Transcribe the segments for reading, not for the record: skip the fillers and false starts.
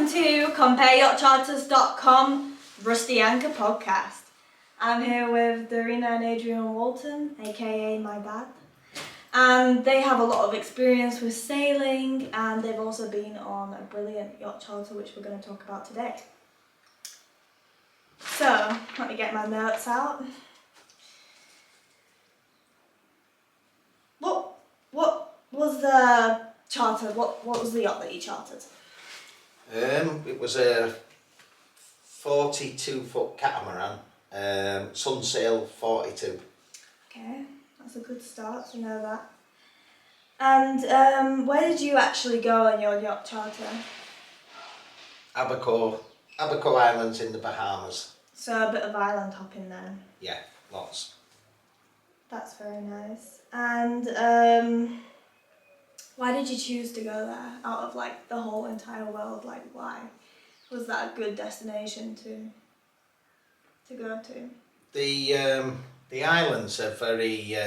welcome to CompareYachtCharters.com Rusty Anchor podcast. I'm here with Dorina and Adrian Walton, aka my dad. And they have a lot of experience with sailing, and they've also been on a brilliant yacht charter which we're going to talk about today. So, let me get my notes out. What was the charter? What was the yacht that you chartered? It was a 42-foot catamaran, Sunsail 42. Okay, that's a good start to know that. And where did you actually go on your yacht charter? Abaco Islands in the Bahamas. So a bit of island hopping then. Yeah, lots. That's very nice. And why did you choose to go there out of like the whole entire world? Like, why was that a good destination to go to? The islands are very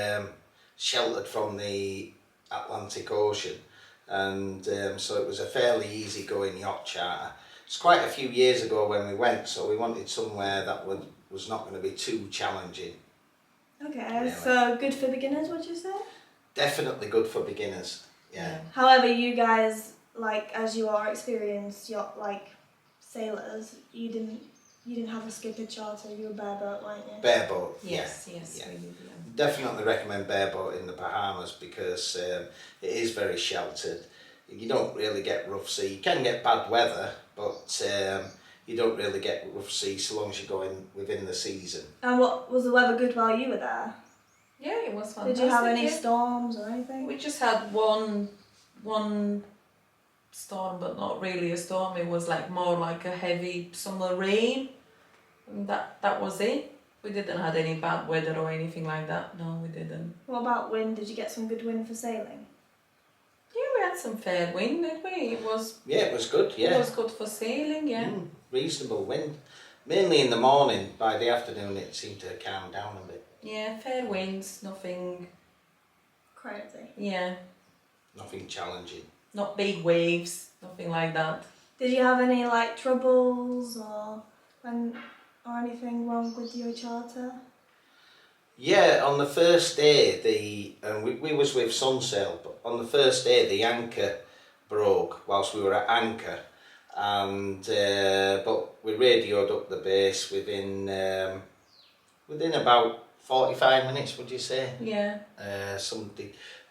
sheltered from the Atlantic Ocean, and so it was a fairly easy going yacht charter. It's quite a few years ago when we went, so we wanted somewhere that was not going to be too challenging. Okay, really. So good for beginners, would you say? Definitely good for beginners. Yeah. However, you guys, like, as you are experienced yacht like sailors, you didn't have a skippered charter. You were bareboat, weren't you? Bareboat. Yes, yeah. we did. Yeah. Definitely recommend bareboat in the Bahamas because it is very sheltered. You don't really get rough sea. You can get bad weather, but you don't really get rough sea so long as you're going within the season. And what was the weather good while you were there? Yeah, it was fantastic. Did you have any storms or anything? We just had one storm, but not really a storm. It was like more like a heavy summer rain. And that was it. We didn't have any bad weather or anything like that. No, we didn't. What about wind? Did you get some good wind for sailing? Yeah, we had some fair wind, didn't we? It was good, yeah. It was good for sailing, yeah. Reasonable wind. Mainly in the morning. By the afternoon it seemed to calm down a bit. Yeah, fair winds, nothing... Crazy. Yeah. Nothing challenging. Not big waves, nothing like that. Did you have any like troubles or anything wrong with your charter? Yeah, on the first day, we was with Sunsail, but on the first day the anchor broke whilst we were at anchor, and but we radioed up the base within about 45 minutes, would you say? Yeah.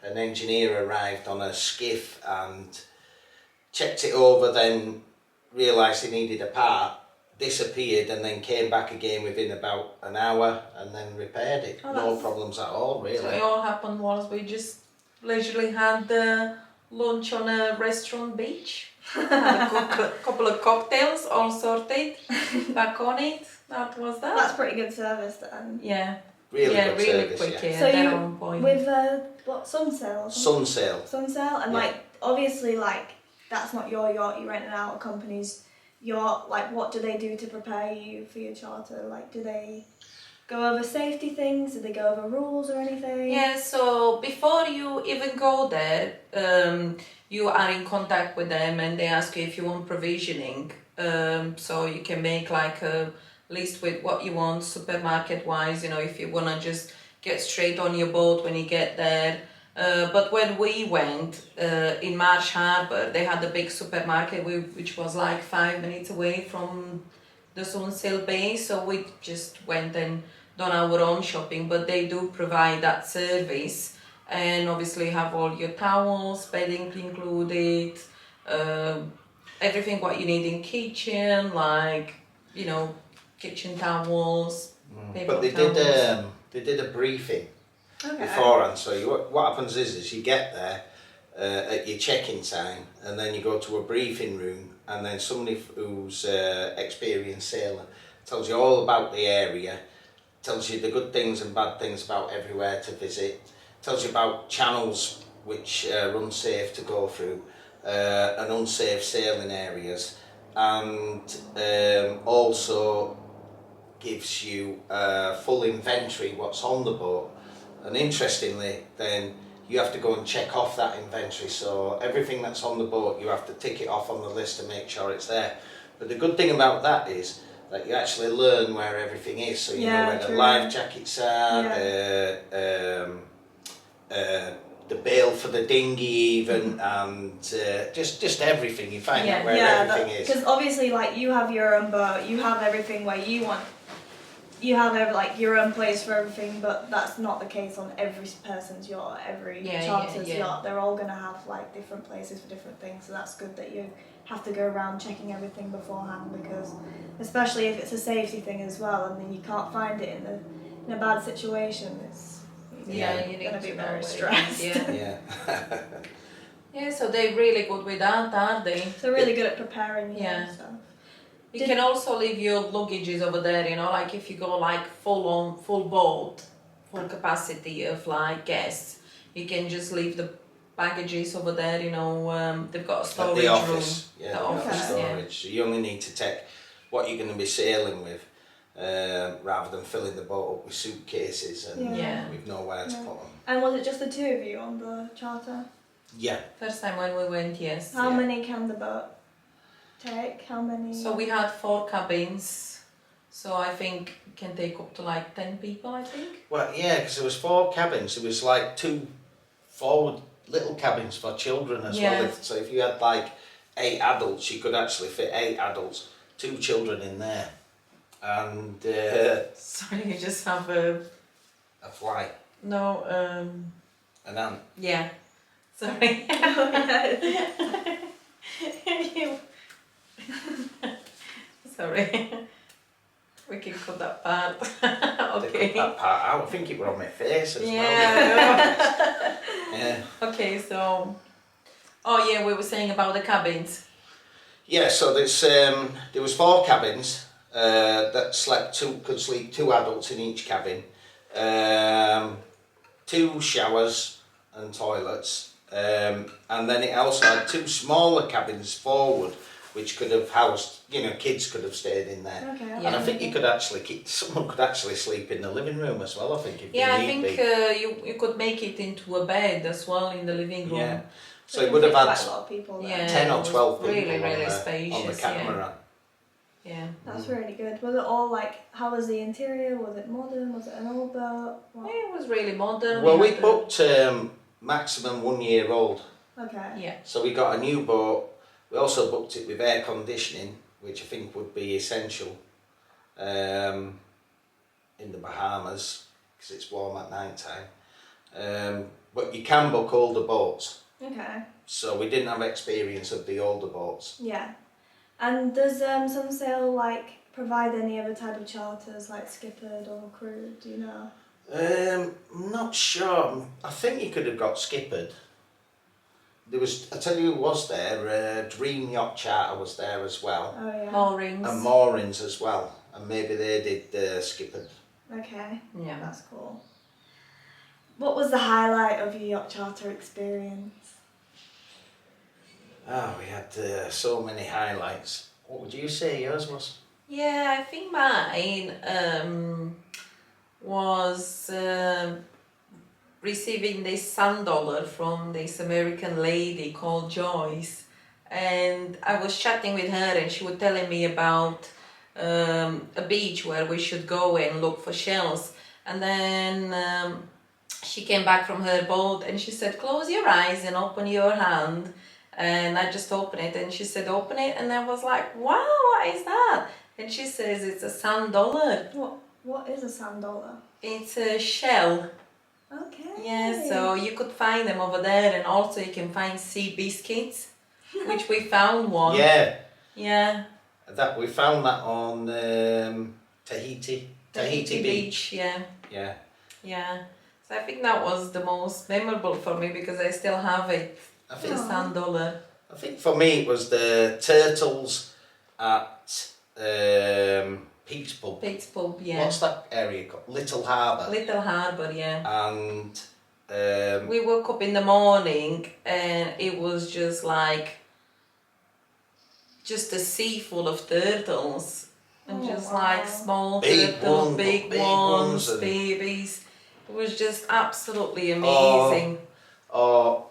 An engineer arrived on a skiff and checked it over, then realised he needed a part, disappeared, and then came back again within about an hour and then repaired it. No problems at all, really. So it all happened whilst we just leisurely had lunch on a restaurant beach. Had a couple of cocktails all sorted, back on it. That was that. That's pretty good service then. Yeah. Really good really service, quick, yeah. yeah. So they're you on point. with what, Sunsail? Sunsail, and Yeah. like obviously like that's not your yacht. You rent it out a company's yacht. Like, what do they do to prepare you for your charter? Like, do they go over safety things? Do they go over rules or anything? Yeah, so before you even go there, you are in contact with them and they ask you if you want provisioning. So you can make like a list with what you want supermarket wise, if you want to just get straight on your boat when you get there. But when we went in Marsh Harbour, they had a big supermarket which was like 5 minutes away from the Sunsail base, so we just went and done our own shopping, but they do provide that service and obviously have all your towels, bedding included, everything what you need in kitchen, like, kitchen towels, paper But they towels. did a briefing Okay. beforehand. So what happens is you get there at your check-in time, and then you go to a briefing room, and then somebody who's experienced sailor tells you all about the area, tells you the good things and bad things about everywhere to visit, tells you about channels which are unsafe to go through, and unsafe sailing areas, and also gives you a full inventory what's on the boat. And interestingly, then you have to go and check off that inventory. So everything that's on the boat, you have to tick it off on the list to make sure it's there. But the good thing about that is that you actually learn where everything is. So you know where the life jackets are, the bail for the dinghy even, and just everything. You find out where everything is. Because obviously, like, you have your own boat, you have everything where you want. You have like your own place for everything, but that's not the case on every person's yacht, every charter's yacht. They're all going to have like different places for different things, so that's good that you have to go around checking everything beforehand, because especially if it's a safety thing as well, and then you can't find it in a bad situation, you're going to be very stressed. Yeah, so they're really good with that, aren't they? They're really good at preparing you and stuff. You can also leave your luggages over there, you know, like if you go like full boat, full capacity of like guests, you can just leave the baggages over there, you know, they've got a storage the office, room. the office storage. So you only need to take what you're going to be sailing with, rather than filling the boat up with suitcases and with nowhere to put them. And was it just the two of you on the charter? Yeah. First time when we went, yes. How many can the boat take? How many? So we had 4 cabins, so I think it can take up to like 10 people, I think. Well, yeah, because there was 4 cabins. There was like 2 forward little cabins for children as well. So if you had like 8 adults, you could actually fit 8 adults, 2 children in there. And sorry, you just have a fly. No, an ant. Yeah. Sorry. Sorry. We can cut that part. Okay. Cut that part out. I think it were on my face as well. Yeah. Okay, so. Oh yeah, we were saying about the cabins. Yeah, so there was 4 cabins that could sleep 2 adults in each cabin. 2 showers and toilets. And then it also had 2 smaller cabins forward, which could have housed, kids could have stayed in there. Okay. And I think you could someone could actually sleep in the living room as well, I think. If I think you could make it into a bed as well in the living room. Yeah. So it would have had a lot of people there. 10 or 12 people really spacious, on the catamaran. Yeah. That's really good. Was it all how was the interior? Was it modern? Was it an old boat? It was really modern. Well, we booked maximum 1 year old. Okay. Yeah. So we got a new boat. We also booked it with air conditioning, which I think would be essential in the Bahamas, because it's warm at night time. But you can book older boats. Okay. So we didn't have experience of the older boats. Yeah. And does Sunsail provide any other type of charters like Skippered or Crew? Do you know? I'm not sure. I think you could have got Skippered. There was, I tell you who was there, Dream Yacht Charter was there as well. Oh yeah. Moorings. And Moorings as well. And maybe they did Skippered. Okay. Yeah. That's cool. What was the highlight of your yacht charter experience? Oh, we had so many highlights. What would you say yours was? Yeah, I think mine was receiving this $1 from this American lady called Joyce, and I was chatting with her and she was telling me about a beach where we should go and look for shells, and then she came back from her boat and she said, close your eyes and open your hand. And I just opened it and she said, open it. And I was like, wow, what is that? And she says, it's a $1. What is a $1? It's a shell. Okay. Yeah, so you could find them over there, and also you can find sea biscuits, which we found one. Yeah. Yeah. We found that on Tahiti Beach. Yeah. Yeah. Yeah. So I think that was the most memorable for me because I still have it. I think $1. I think for me it was the turtles at Pete's Pub. Pete's Pub, yeah. What's that area called? Little Harbour. Little Harbour, yeah. And we woke up in the morning and it was just a sea full of turtles. And small big turtles, ones, big big ones, ones and babies. It was just absolutely amazing. or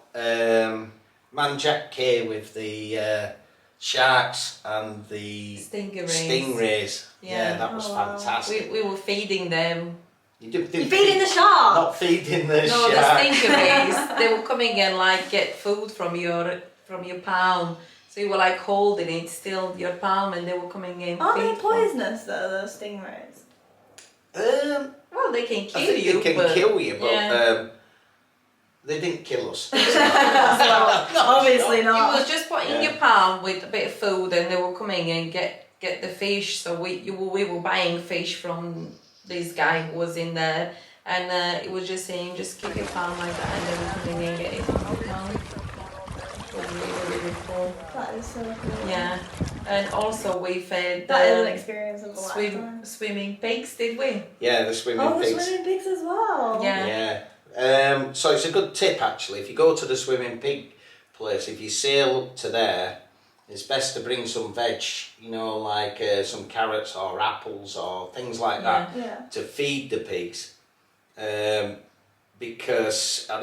Manjack Cay with the sharks and the stingrays. Yeah, that was fantastic. We were feeding them. You're feeding the shark? Not feeding the shark. No, the stingrays. They were coming and like get food from your palm. So you were like holding it still, your palm, and they were coming in. Are they poisonous though, those stingrays? Well, they can kill I think you. they can kill you, but yeah. they didn't kill us. Obviously not. You was just putting your palm with a bit of food, and they were coming and get the fish. So we were buying fish from this guy who was in there, and it was just saying, just keep your palm like that, and they were coming and get it from your palm. It was really, really cool. That is so cool. Yeah, and also we fed. That is an experience of a lifetime. Swimming pigs, did we? Yeah, the swimming pigs. Oh, the swimming pigs as well. Yeah. Yeah. So it's a good tip actually. If you go to the swimming pig place, if you sail up to there, it's best to bring some veg, you know, like some carrots or apples or things like that to feed the pigs. Because I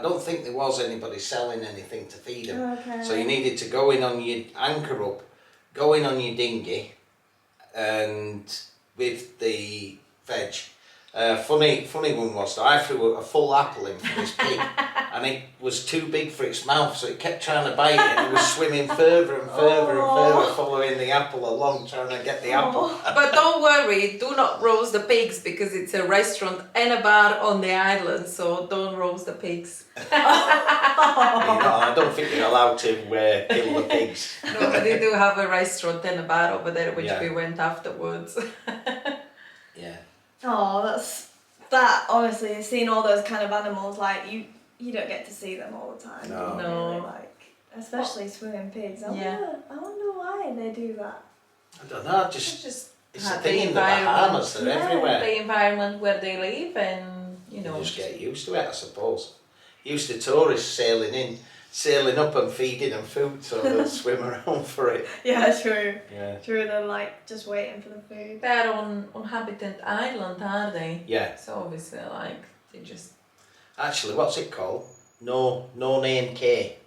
don't think there was anybody selling anything to feed them. Okay. So you needed to go in on your anchor up, go in on your dinghy, and with the veg. Funny one was that I threw a full apple in for this pig, and it was too big for its mouth, so it kept trying to bite it, and it was swimming further and further and further, following the apple along, trying to get the apple. But don't worry, do not roast the pigs, because it's a restaurant and a bar on the island, so don't roast the pigs. I don't think you're allowed to kill the pigs. No, but they do have a restaurant and a bar over there, which we went afterwards. Yeah. Oh, that honestly, seeing all those kind of animals, like you don't get to see them all the time. No. Really, like, especially swimming pigs. I wonder why they do that. I don't know, just it's a thing in the environment. Bahamas, they're everywhere. The environment where they live, and you know. You just get used to it, I suppose. Used to tourists sailing up and feeding them food, so they'll swim around for it. Yeah, true. Yeah. True, they're like just waiting for the food. They're on Habitat Island, are they? Yeah. So obviously, like, they just... Actually, what's it called? No Name Cay.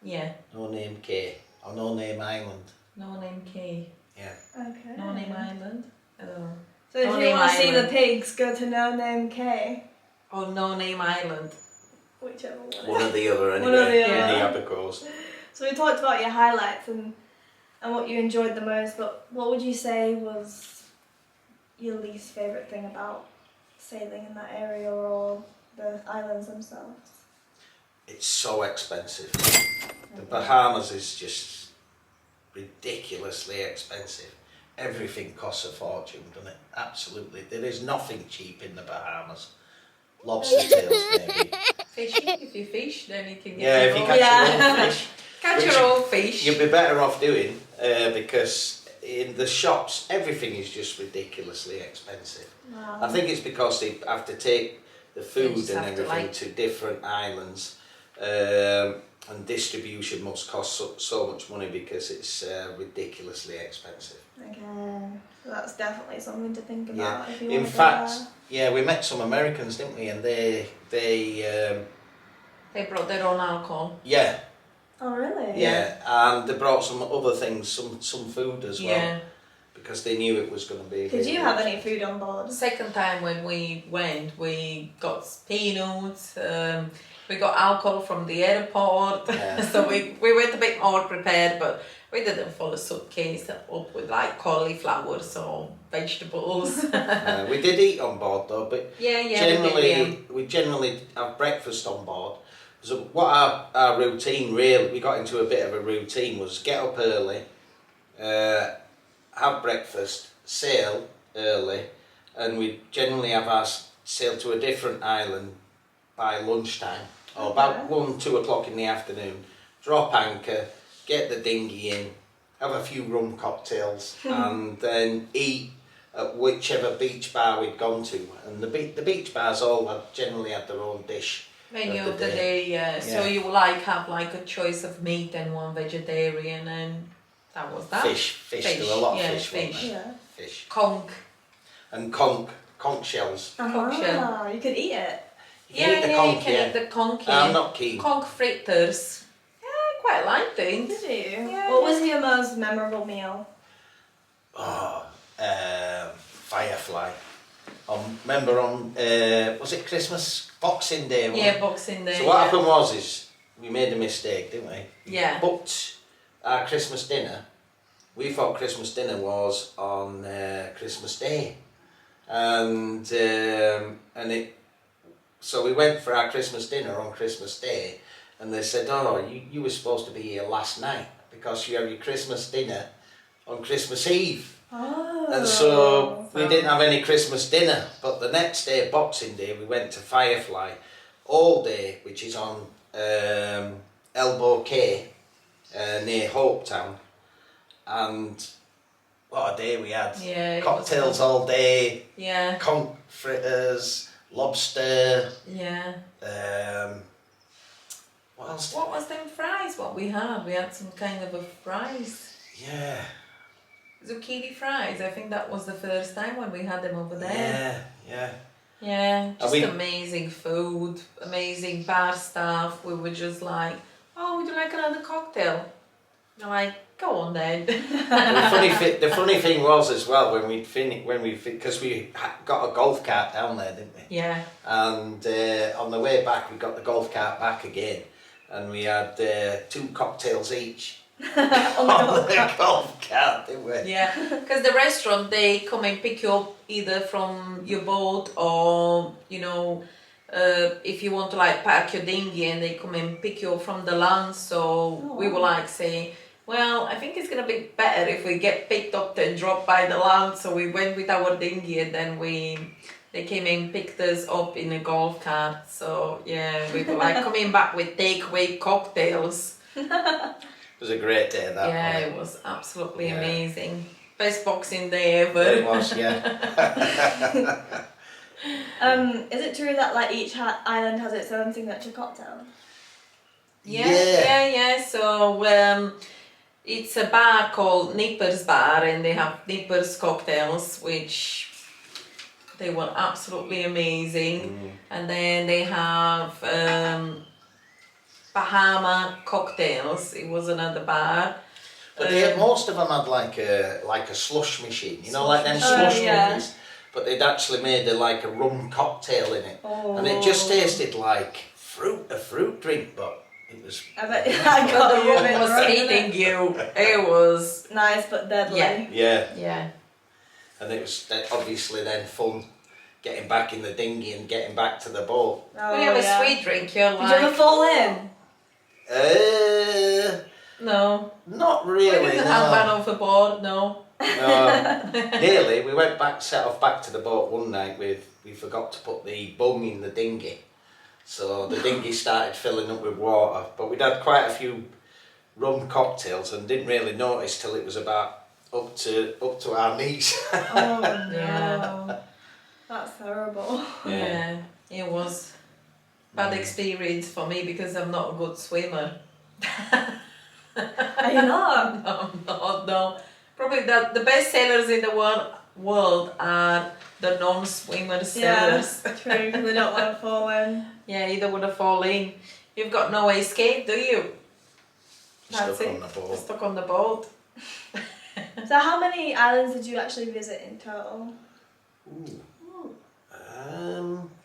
Yeah. No Name Cay. Or No Name Island. No Name Cay. Yeah. Okay. No Name Island? I don't know. So if you want to see the pigs, go to No Name Cay. Or No Name Island. Whichever one. One or the other, anyway. One or the other. In the Abacos. So we talked about your highlights and what you enjoyed the most, but what would you say was your least favourite thing about sailing in that area or the islands themselves? It's so expensive. The Bahamas is just ridiculously expensive. Everything costs a fortune, doesn't it? Absolutely. There is nothing cheap in the Bahamas. Lobster tails, maybe. Fishing, if you fish, then you can get Yeah, if you catch your own fish. Catch your own fish. You'd be better off doing, because in the shops, everything is just ridiculously expensive. Wow. I think it's because they have to take the food just and have to, everything like- to different islands, and distribution must cost so much money because it's ridiculously expensive. Okay, so that's definitely something to think about. Yeah. If you In want to fact, go yeah, we met some Americans, didn't we? And they They brought their own alcohol. yeah, there. Oh really? yeah, and they brought some other things, some food as well. Yeah. Because they knew it was going to be. Did you have any food on board? The second time when we went, we got peanuts, we got alcohol from the airport, Yeah. so we went a bit more prepared, but we didn't fill a suitcase up with like cauliflowers or vegetables. We did eat on board though, but yeah, we generally have breakfast on board. So what our routine really, we got into a bit of a routine, was get up early, have breakfast, sail early, and we generally have our sail to a different island by lunchtime, or about 1-2 o'clock in the afternoon, drop anchor, get the dinghy in, have a few rum cocktails, and then eat at whichever beach bar we'd gone to. And the beach bars all generally had their own dish. Menu of the day, yeah. So you have like a choice of meat and one vegetarian, and that was that. Fish. There were a lot of fish. Fish. Wasn't there? Yeah. Fish. Conch. And conch shells. Conch shell. You could eat it. You can eat the conch, you can eat the conch. I'm not keen. Conch fritters. Yeah, I quite liked it. Did you? Yeah, What was your most memorable meal? Oh, firefly. Remember on, was it Christmas? Boxing Day? wasn't Yeah, it? Boxing Day. So what happened was we made a mistake, didn't we? Yeah. Booked our Christmas dinner. We thought Christmas dinner was on Christmas Day, and so we went for our Christmas dinner on Christmas Day, and they said, "Oh, you were supposed to be here last night because you have your Christmas dinner on Christmas Eve." Oh. And so we didn't have any Christmas dinner, but the next day, Boxing Day, we went to Firefly all day, which is on Elbow Quay, near Hopetown, and what a day we had. Yeah. Cocktails all day, Yeah. conch fritters, lobster, Yeah. what else? What was them fries? What we had? We had some kind of a fries. Yeah. Zucchini fries. I think that was the first time when we had them over there. Yeah, yeah. Yeah, just we- amazing food, amazing bar staff. We were just like, "Oh, would you like another cocktail?" I'm like, "Go on then." The funny thing was as well when because we got a golf cart down there, didn't we? Yeah. And on the way back, we got the golf cart back again, and we had 2 cocktails each on the golf cart, didn't we? Yeah, because the restaurant, they come and pick you up either from your boat or, if you want to like park your dinghy, and they come and pick you up from the land. So we were like saying, well, I think it's going to be better if we get picked up than dropped by the land. So we went with our dinghy, and then they came and picked us up in a golf cart. So yeah, we were like coming back with takeaway cocktails. It was a great day, that Yeah, one. it was absolutely Yeah. amazing. Best Boxing Day ever. It was, yeah. Is it true that like each island has its own signature cocktail? Yeah. So it's a bar called Nipper's Bar, and they have Nipper's cocktails, which they were absolutely amazing. And then they have Bahama cocktails. It was another bar. But most of them had like a slush machine, like them slush movies. But they'd actually made a rum cocktail in it, and it just tasted like a fruit drink, but it was. I bet I got you a bit was wrong, eating innit? you. It was Nice but deadly. Yeah. Yeah, and it was obviously then fun getting back in the dinghy and getting back to the boat. Oh, When you have a yeah. sweet drink, you're Did like, you ever fall in? no. Not We really. didn't No. have one overboard, no. No, nearly. We set off back to the boat one night we forgot to put the bung in the dinghy. So the dinghy started filling up with water, but we'd had quite a few rum cocktails and didn't really notice till it was about up to our knees. Oh no. Yeah. That's terrible. Yeah, it was bad experience for me because I'm not a good swimmer. Are you not? No, I'm not, no. Probably the best sailors in the world are the non-swimmer sailors. Yeah, true. They don't want to fall in. Yeah, you don't want to fall in. You've got no escape, do you? That's Stuck it. on the boat. Stuck on the boat. So how many islands did you actually visit in total?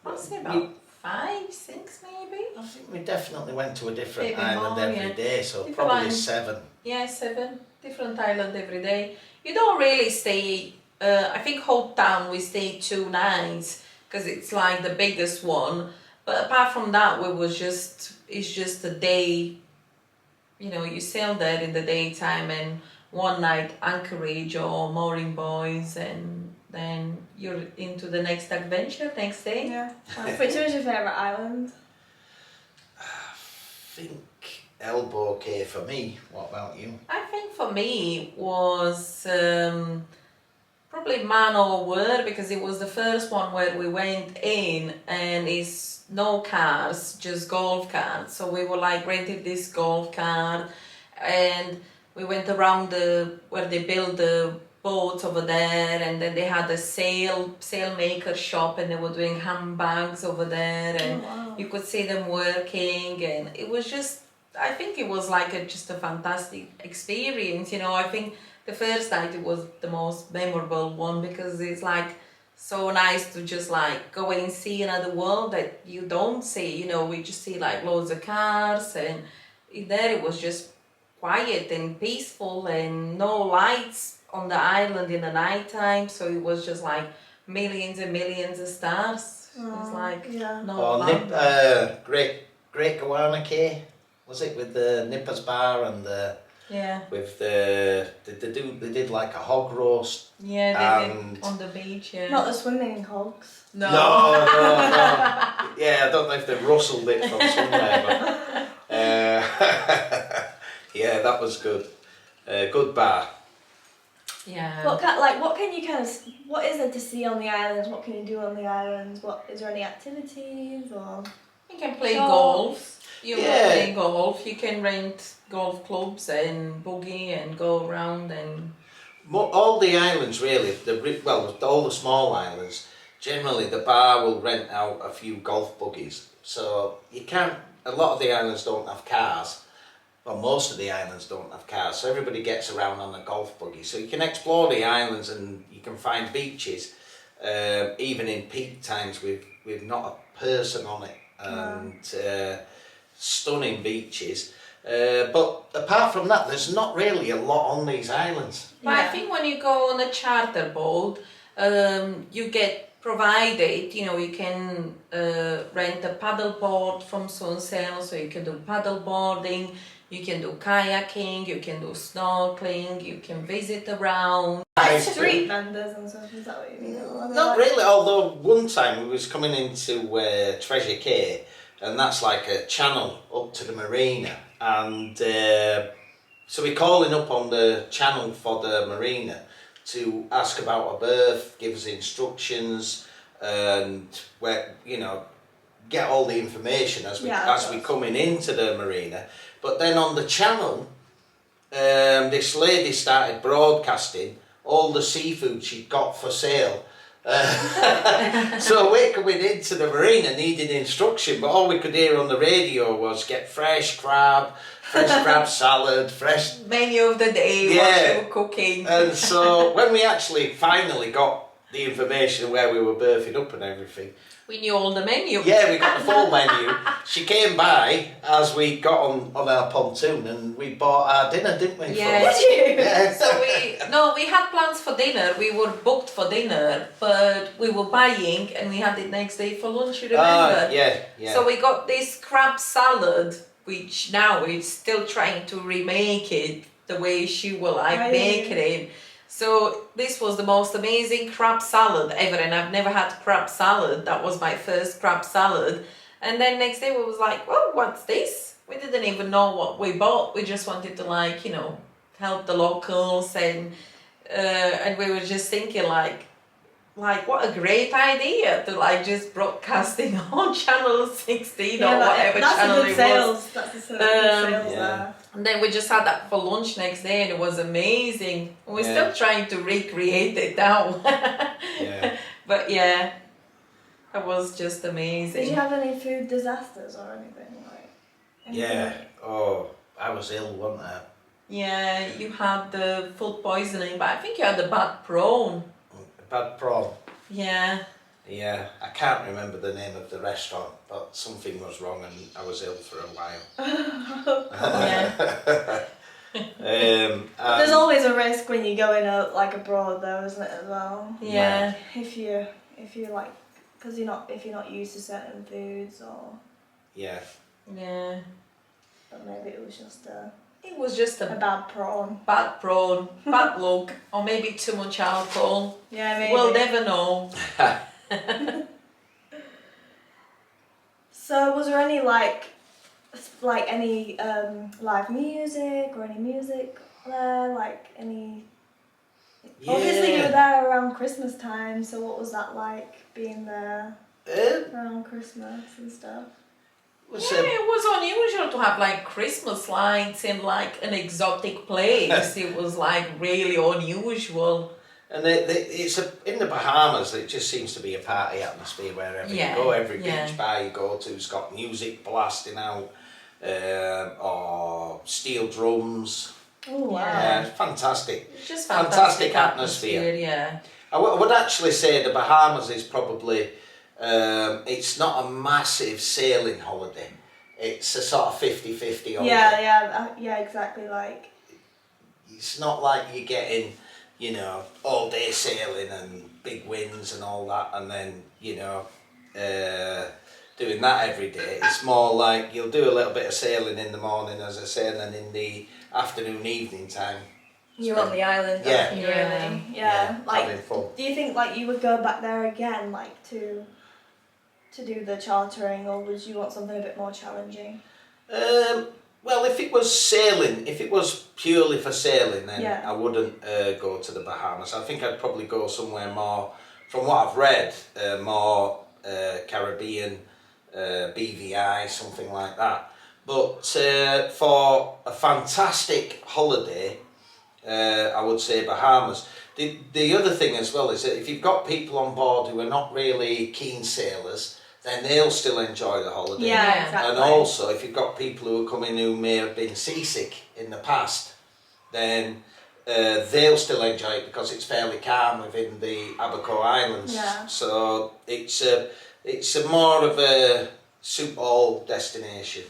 I'd say about 5, 6 maybe. I think we definitely went to a different Maybe island more, every yeah. day, so Different probably island. 7. Yeah, 7. Different island every day. You don't really stay, I think Hope Town we stayed 2 nights because it's like the biggest one. But apart from that, it's just a day, you sail there in the daytime and one night anchorage or mooring buoys, and then you're into the next adventure next day. Yeah. Which was your favourite island? I think Elbow Quay for me. What about you? I think for me was probably Man O' War, because it was the first one where we went in and it's no cars, just golf carts. So we were like rented this golf cart and we went around where they build the boats over there, and then they had a sail maker shop, and they were doing handbags over there, and you could see them working, and it was just, I think it was like just a fantastic experience. You know, I think the first night it was the most memorable one, because it's like so nice to just like go and see another world that you don't see. You know, we just see like loads of cars, and there it was just quiet and peaceful, and no lights on the island in the night time, so it was just like millions and millions of stars. It's like Great Gowana Cay, was it, with the Nippers Bar and the with the they did like a hog roast. Yeah, they did on the beach. Yeah, not the swimming hogs. No. Yeah, I don't know if they rustled it from somewhere, but yeah, that was good. Good bar. Yeah. What is there to see on the islands? What can you do on the islands? Is there any activities or? You can play golf. You can play golf. You can rent golf clubs and buggy and go around and. All the islands really, all the small islands. Generally, the bar will rent out a few golf buggies. So you can't. A lot of the islands don't have cars. Well, most of the islands don't have cars, so everybody gets around on a golf buggy. So you can explore the islands, and you can find beaches, even in peak times with not a person on it, and stunning beaches. But apart from that, there's not really a lot on these islands. But I think when you go on a charter boat, you get provided, you know, you can rent a paddle board from Sunsail, so you can do paddle boarding. You can do kayaking, you can do snorkeling, you can visit around. Like street vendors and stuff, is that what you mean? Not really, although one time we was coming into Treasure Cay, and that's like a channel up to the Marina, and so we're calling up on the channel for the Marina to ask about a berth, give us instructions, and where, you know, get all the information as we coming into the Marina. But then on the channel, this lady started broadcasting all the seafood she'd got for sale. So we're coming into the Marina needing instruction, but all we could hear on the radio was get fresh crab salad, fresh... Menu of the day, what you were cooking. And so when we actually finally got the information where we were berthing up and everything... We knew all the menu. Yeah, we got the full menu. She came by as we got on our pontoon, and we bought our dinner, didn't we? Yeah. Did you? Yeah. So we had plans for dinner. We were booked for dinner, but we were buying, and we had it next day for lunch. You remember? Yeah. So we got this crab salad, which now we're still trying to remake it the way she will make it. So this was the most amazing crab salad ever, and I've never had crab salad. That was my first crab salad. And then next day we was like, well, what's this? We didn't even know what we bought. We just wanted to, like, you know, help the locals, and we were just thinking like what a great idea to like just broadcasting on channel 16 or whatever channel it was. That's a good sales there. And then we just had that for lunch next day, and it was amazing. We're still trying to recreate it now. But yeah, it was just amazing. Did you have any food disasters or anything like? Yeah. Oh, I was ill, wasn't I? Yeah, you had the food poisoning, but I think you had the bad prawn. Bad prawn. Yeah. Yeah, I can't remember the name of the restaurant, but something was wrong and I was ill for a while. There's always a risk when you go in abroad though, isn't it, as well? Yeah. Like, if you like, because if you're not used to certain foods or. Yeah. Yeah. But maybe it was just a bad prawn. Bad prawn, bad luck, or maybe too much alcohol. Yeah, maybe. We'll never know. So was there any any live music or any music there? Like any? Yeah. Obviously you were there around Christmas time, so what was that like being there around Christmas and stuff? It was unusual to have like Christmas lights in like an exotic place. It was like really unusual. And in the Bahamas, it just seems to be a party atmosphere wherever you go. Every beach bar you go to's got music blasting out, or steel drums. Oh wow! Yeah, it's fantastic. It's just fantastic atmosphere. Yeah. I would actually say the Bahamas is probably. It's not a massive sailing holiday. It's a sort of 50-50 holiday. Yeah, exactly. Like it's not like you're getting, all day sailing and big winds and all that, and then doing that every day. It's more like you'll do a little bit of sailing in the morning, as I say, and then in the afternoon, evening time. you're on the island, Yeah. aren't you, really? Yeah. Like, having fun. do you think like you would go back there again, like to do the chartering, or would you want something a bit more challenging? Well, if it was sailing, if it was purely for sailing, then Yeah. I wouldn't go to the Bahamas. I think I'd probably go somewhere more, from what I've read, more Caribbean, BVI, something like that. But for a fantastic holiday, I would say Bahamas. The other thing as well is that if you've got people on board who are not really keen sailors, then they'll still enjoy the holiday. Yeah, exactly. And also, if you've got people who are coming who may have been seasick in the past, then they'll still enjoy it because it's fairly calm within the Abaco Islands. Yeah. So it's a more of a suit all destination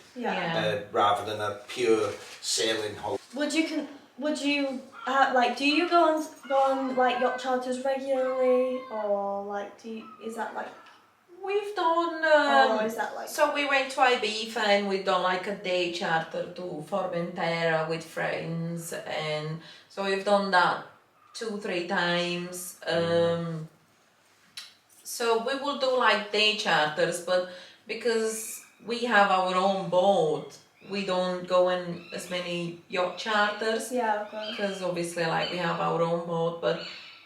rather than a pure sailing holiday. Would you like? Do you go on like yacht charters regularly, or like is that like? We've done. Or is that like? So we went to Ibiza and we've done like a day charter to Formentera with friends, and so we've done that 2-3 times. So we will do like day charters, but because we have our own boat, we don't go in as many yacht charters. Yeah, of course. Because obviously like we have our own boat, but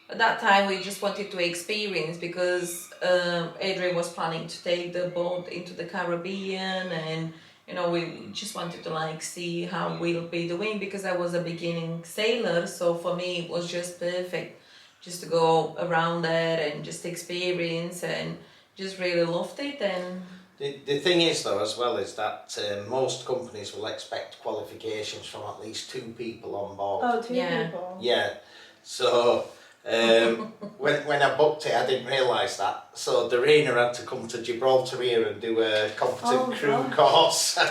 at that time we just wanted to experience, because Adrian was planning to take the boat into the Caribbean, and we just wanted to like see how we'll be doing, because I was a beginning sailor, so for me it was just perfect just to go around there and just experience, and just really loved it. And the thing is though as well is that most companies will expect qualifications from at least 2 people on board. Oh, 2 people. Yeah, so when I booked it I didn't realise that, so Dorina had to come to Gibraltar here and do a competent crew course. So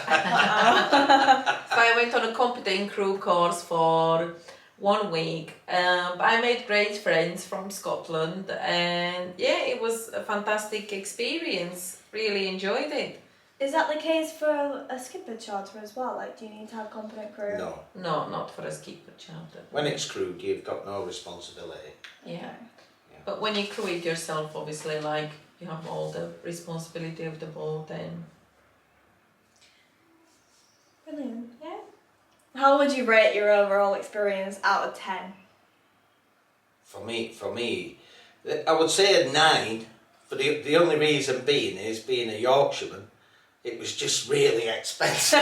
I went on a competent crew course for 1 week. I made great friends from Scotland, and it was a fantastic experience. Really enjoyed it. Is that the case for a skipper charter as well? Like, do you need to have competent crew? No, not for a skipper charter. When it's crewed, you've got no responsibility. Yeah. But when you crew it yourself, obviously, like, you have all the responsibility of the boat and... Brilliant. Yeah. How would you rate your overall experience out of 10? For me, I would say a 9. For the only reason being is, being a Yorkshireman, it was just really expensive.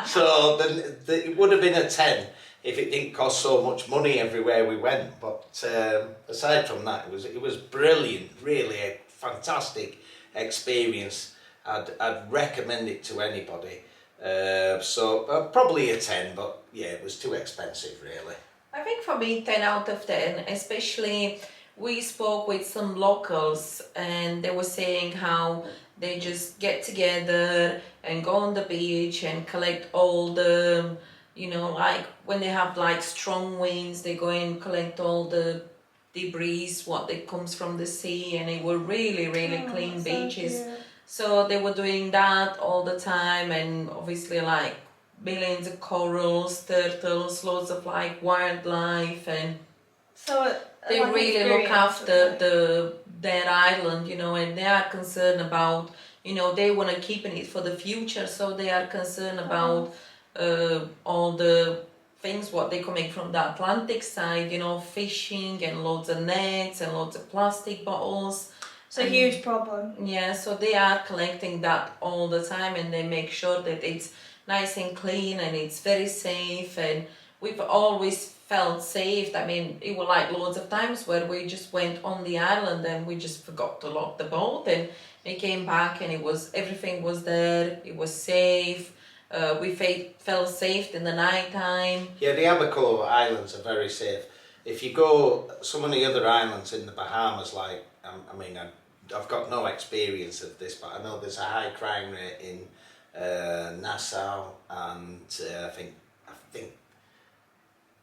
so it would have been a 10 if it didn't cost so much money everywhere we went. But aside from that, it was brilliant, really a fantastic experience. I'd recommend it to anybody. So probably a 10, but yeah, it was too expensive really. I think for me 10 out of 10, especially we spoke with some locals and they were saying how they just get together and go on the beach and collect all the, like when they have like strong winds, they go and collect all the debris, that comes from the sea, and it were really, really clean beaches. So cute. So they were doing that all the time, and obviously like millions of corals, turtles, loads of like wildlife, and so they like really look experience, after their island, and they are concerned about, they want to keep it for the future, so they are concerned about all the things what they coming from the Atlantic side, fishing and loads of nets and loads of plastic bottles. It's a huge problem. Yeah, so they are collecting that all the time, and they make sure that it's nice and clean and it's very safe, and we've always felt safe. I mean, it was like loads of times where we just went on the island and we just forgot to lock the boat, and we came back and everything was there, it was safe. We felt safe in the night time. Yeah, the Abaco Islands are very safe. If you go some of the other islands in the Bahamas, like, I mean, I've got no experience of this, but I know there's a high crime rate in Nassau and I think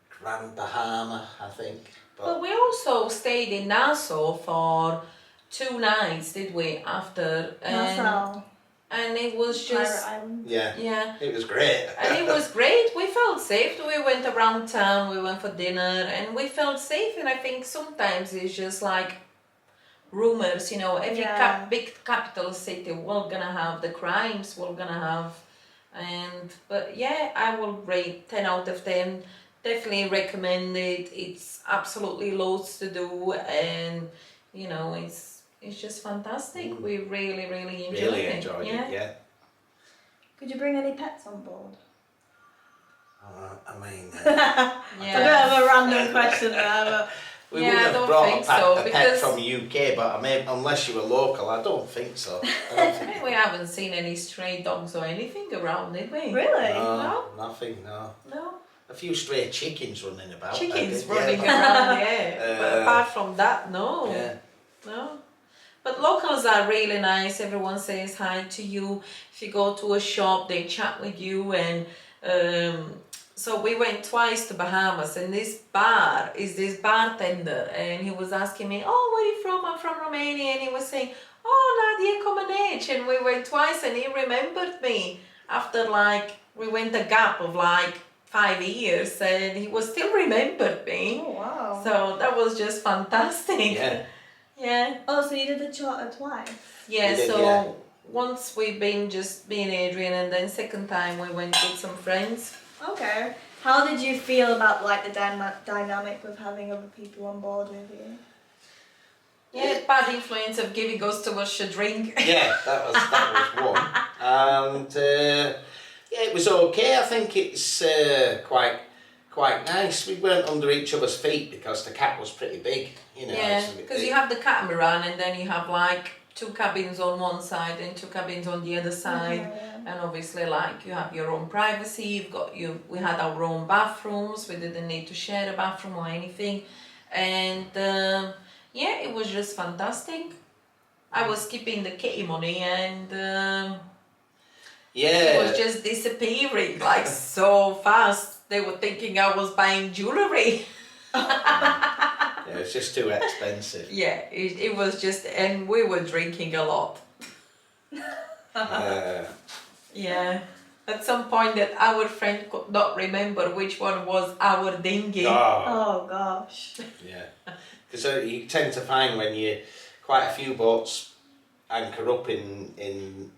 Grand Bahama, I think. But we also stayed in Nassau for 2 nights, did we, after? Nassau. And it was just... Pirate Island. Yeah. It was great. And it was great. We felt safe. We went around town, we went for dinner, and we felt safe. And I think sometimes it's just like rumors, you know, every big capital city, we're gonna have the crimes, we're gonna have... But yeah, I will rate 10 out of 10. Definitely recommend it. It's absolutely loads to do, and you know, it's just fantastic. We really enjoyed it. Yeah. Could you bring any pets on board? I mean, A bit of a random question there, but we Yeah, wouldn't I have don't brought think a pet, so, a pet because- from UK, but I mean, unless you were local, I don't think so. I don't think We haven't seen any stray dogs or anything around, did we? really? no, nothing, no. No. A few stray chickens running about. I Chickens did, running yeah. around, yeah. But apart from that, no. Yeah. No. But locals are really nice. Everyone says hi to you. If you go to a shop, they chat with you. And so we went twice to Bahamas, and this bartender, and he was asking me, "Oh, where are you from?" "I'm from Romania." And he was saying, "Oh, Nadia, accommodation." We went twice, and he remembered me after we went a gap of 5 years, and he was still remembered me. Oh, wow. So that was just fantastic. Yeah. Yeah. Oh, so you did the charter twice? Yeah, We did, so yeah. once we've been just me and Adrian, and then second time we went with some friends. Okay. How did you feel about the dynamic with having other people on board with you? Yeah, bad influence of giving us too much to drink. Yeah, that was one. And yeah, it was okay. I think it's quite nice. We weren't under each other's feet because the cat was pretty big, you know. Yeah, because you have the catamaran, and then you have 2 cabins on one side and 2 cabins on the other side. Okay, yeah. And obviously you have your own privacy, we had our own bathrooms, we didn't need to share a bathroom or anything. And yeah, it was just fantastic. I was keeping the kitty money, and yeah. it was just disappearing so fast. They were thinking I was buying jewellery. Yeah, it's just too expensive. Yeah, it was just, and we were drinking a lot. Yeah. At some point that our friend could not remember which one was our dinghy. Oh gosh. Yeah, because you tend to find when quite a few boats anchor up in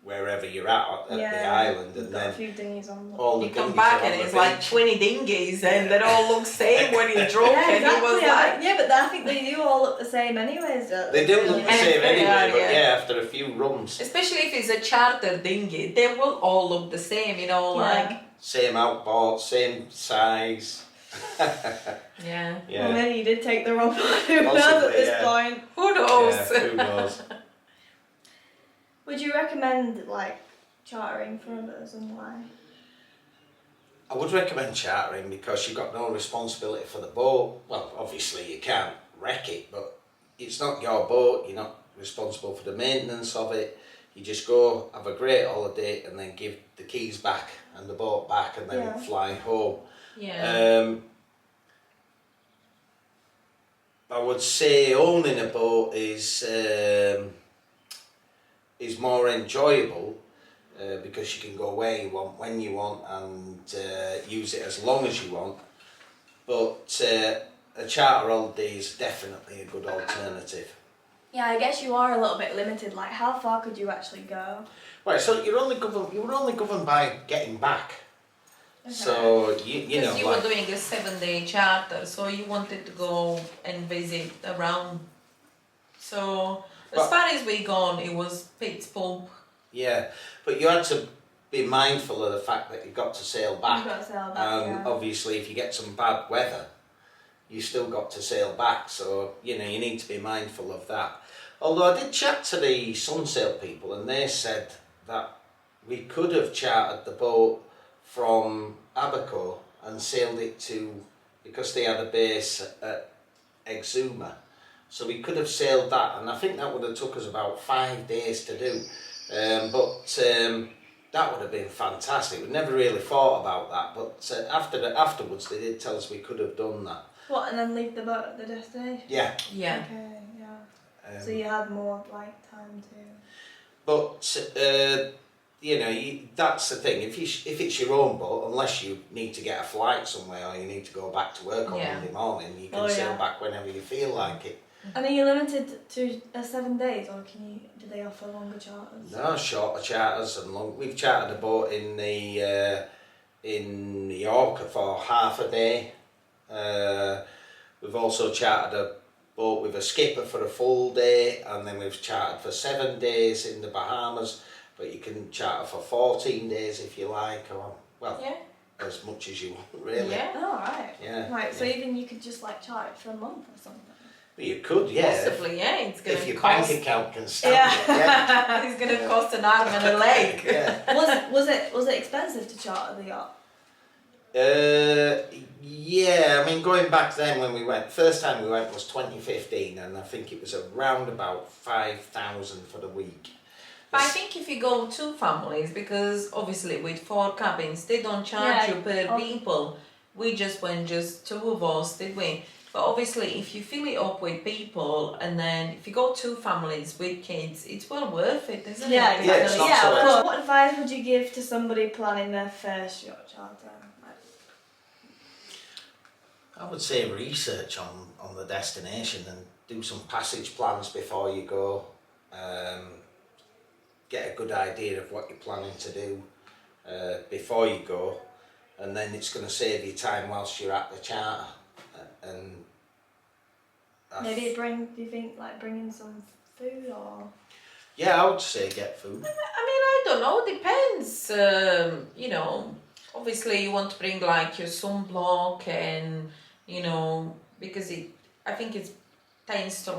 wherever you're at the island, and Got a then few dinghies on. all the You come dinghies back are on and the it's like beach. 20 dinghies, and they all look same when you're drunk. Yeah, And it was exactly. Yeah, but I think they do all look the same anyways. Don't They do look the same Yeah, anyway, but yeah. yeah, after a few rums, especially if it's a charter dinghy, they will all look the same, you know, same outboard, same size. yeah. Yeah, Well, maybe you did take the wrong one. Who knows Possibly, at this yeah. point? Who knows? yeah, who knows? Would you recommend chartering for others, and why? I would recommend chartering because you've got no responsibility for the boat. Well, obviously you can't wreck it, but it's not your boat. You're not responsible for the maintenance of it. You just go, have a great holiday, and then give the keys back and the boat back, and then fly home. Yeah. I would say owning a boat is more enjoyable because you can go where you want, when you want, and use it as long as you want. But a charter holiday is definitely a good alternative. Yeah, I guess you are a little bit limited. How far could you actually go? Right, so you were only governed by getting back. Okay. So you know, Because you were doing a 7-day charter, so you wanted to go and visit around. So As far as we gone, it was pit pump. Yeah, but you had to be mindful of the fact that you've got to sail back. You've got to sail back, yeah. Obviously, if you get some bad weather, you still got to sail back. So, you need to be mindful of that. Although I did chat to the Sunsail people, and they said that we could have chartered the boat from Abaco and sailed it to, because they had a base at Exuma. So we could have sailed that, and I think that would have took us about 5 days to do. But that would have been fantastic. We never really thought about that, but afterwards they did tell us we could have done that. What, and then leave the boat at the destination? Yeah. Yeah. Okay, yeah. So you had more time to... But that's the thing. If it's your own boat, unless you need to get a flight somewhere or you need to go back to work on Monday morning, you can sail back whenever you feel like it. And are you limited to 7 days, or do they offer longer charters? No, shorter charters and long. We've chartered a boat in York for half a day. We've also chartered a boat with a skipper for a full day, and then we've chartered for 7 days in the Bahamas. But you can charter for 14 days if you like, or as much as you want, really. Yeah. Oh, right. Yeah. Right. So even you could just charter it for a month or something. Well, you could, yeah. Possibly, yeah. It's going if to your cost. bank account can stand it, yeah. It's going to cost an arm and a leg. Yeah. Was it expensive to charter the yacht? Yeah, I mean, going back then when we went, first time we went was 2015, and I think it was around about 5,000 for the week. But I think if you go 2 families, because obviously with 4 cabins, they don't charge you per people. We just went 2 of us, did we? But obviously if you fill it up with people, and then if you go 2 families with kids, it's well worth it, isn't it? Yeah, it's not so of course. What advice would you give to somebody planning their first yacht charter? I would say research on the destination and do some passage plans before you go. Get a good idea of what you're planning to do before you go, and then it's going to save you time whilst you're at the charter. And maybe do you think bringing some food or? Yeah, I would say get food. I mean, I don't know, depends. Obviously you want to bring your sunblock and, because I think it tends to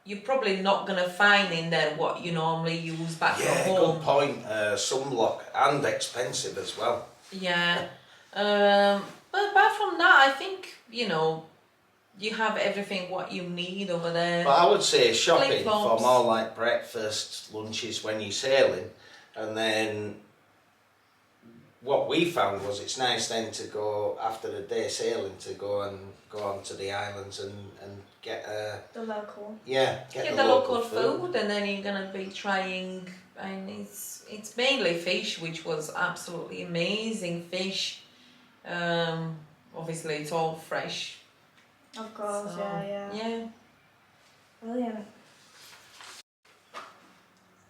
you're probably not going to find in there what you normally use back at home. Yeah, good point. Sunblock, and expensive as well. Yeah. But apart from that, I think, you have everything what you need over there. But I would say shopping Flip-flops. for more like breakfast, lunches when you're sailing, and then what we found was it's nice then to go after the day sailing to go on to the islands and get the local. Yeah, get the local food, and then you're gonna be trying. And it's mainly fish, which was absolutely amazing fish. Obviously it's all fresh. Of course, So, yeah. Brilliant.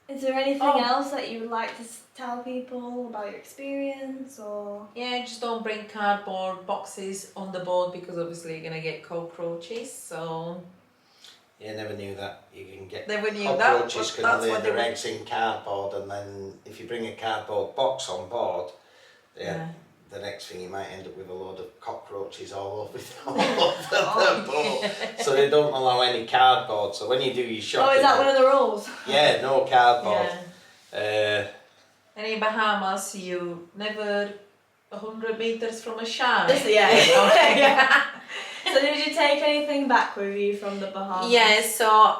Is there anything else that you would like to tell people about your experience, or? Yeah, just don't bring cardboard boxes on the boat, because obviously you're gonna get cockroaches. So. Yeah, never knew that. You can get Never knew cockroaches that, can lay their eggs in cardboard, and then if you bring a cardboard box on board, the next thing you might end up with a load of cockroaches all over the boat. So they don't allow any cardboard. So when you do your shopping... Oh, is that one of the rules? Yeah, no cardboard. Yeah. And in Bahamas, you never 100 meters from a shark. Yeah. So did you take anything back with you from the Bahamas? Yeah, so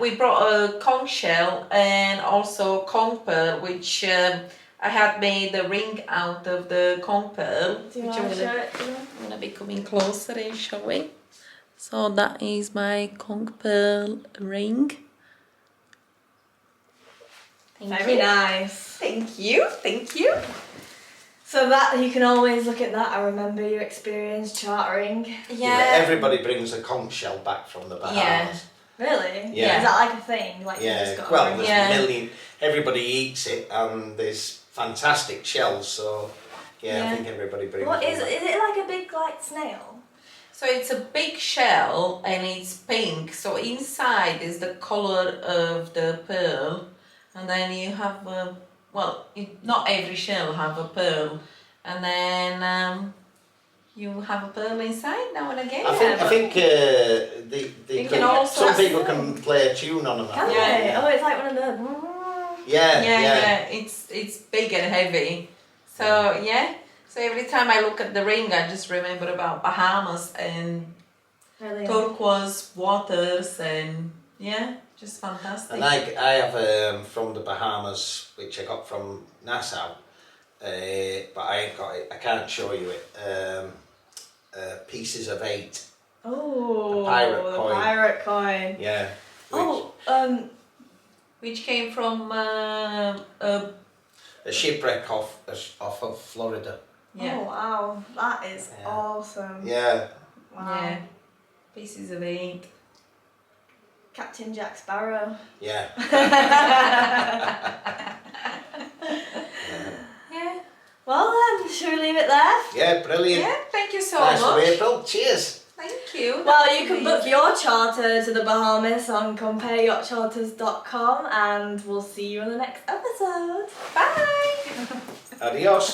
we brought a conch shell and also conch pearl, which I had made a ring out of the conch pearl. Do you want to show it to them? I'm going to be coming closer and showing. So that is my conch pearl ring. Very nice. Thank you. So that you can always look at that and remember your experience chartering. Yeah. Everybody brings a conch shell back from the Bahamas. Really? Yeah. Is that like a thing? You just got well, there's a million. Everybody eats it, and there's fantastic shells. So, I think everybody brings. What them is back. it? Like a big snail? So it's a big shell and it's pink. So inside is the color of the pearl, and then you have not every shell have a pearl, and then you have a pearl inside now and again. I think they can also some people can play a tune on them. Can they? Yeah. Oh, it's like one of the. Yeah. It's big and heavy. So yeah. So every time I look at the ring, I just remember about Bahamas and Really? turquoise waters and just fantastic. And I have from the Bahamas, which I got from Nassau, but I ain't got it. I can't show you it. Pieces of 8. Oh, A pirate the coin. pirate coin. Yeah. Which came from A shipwreck off of Florida. Oh wow, that is awesome. Yeah. Wow. Pieces of 8. Captain Jack Sparrow. Yeah. Yeah. Well then, should we leave it there? Yeah, brilliant. Yeah, thank you so Nice much. of April. Cheers. Thank you. Well, you can book your charter to the Bahamas on compareyachtcharters.com, and we'll see you in the next episode. Bye. Adios.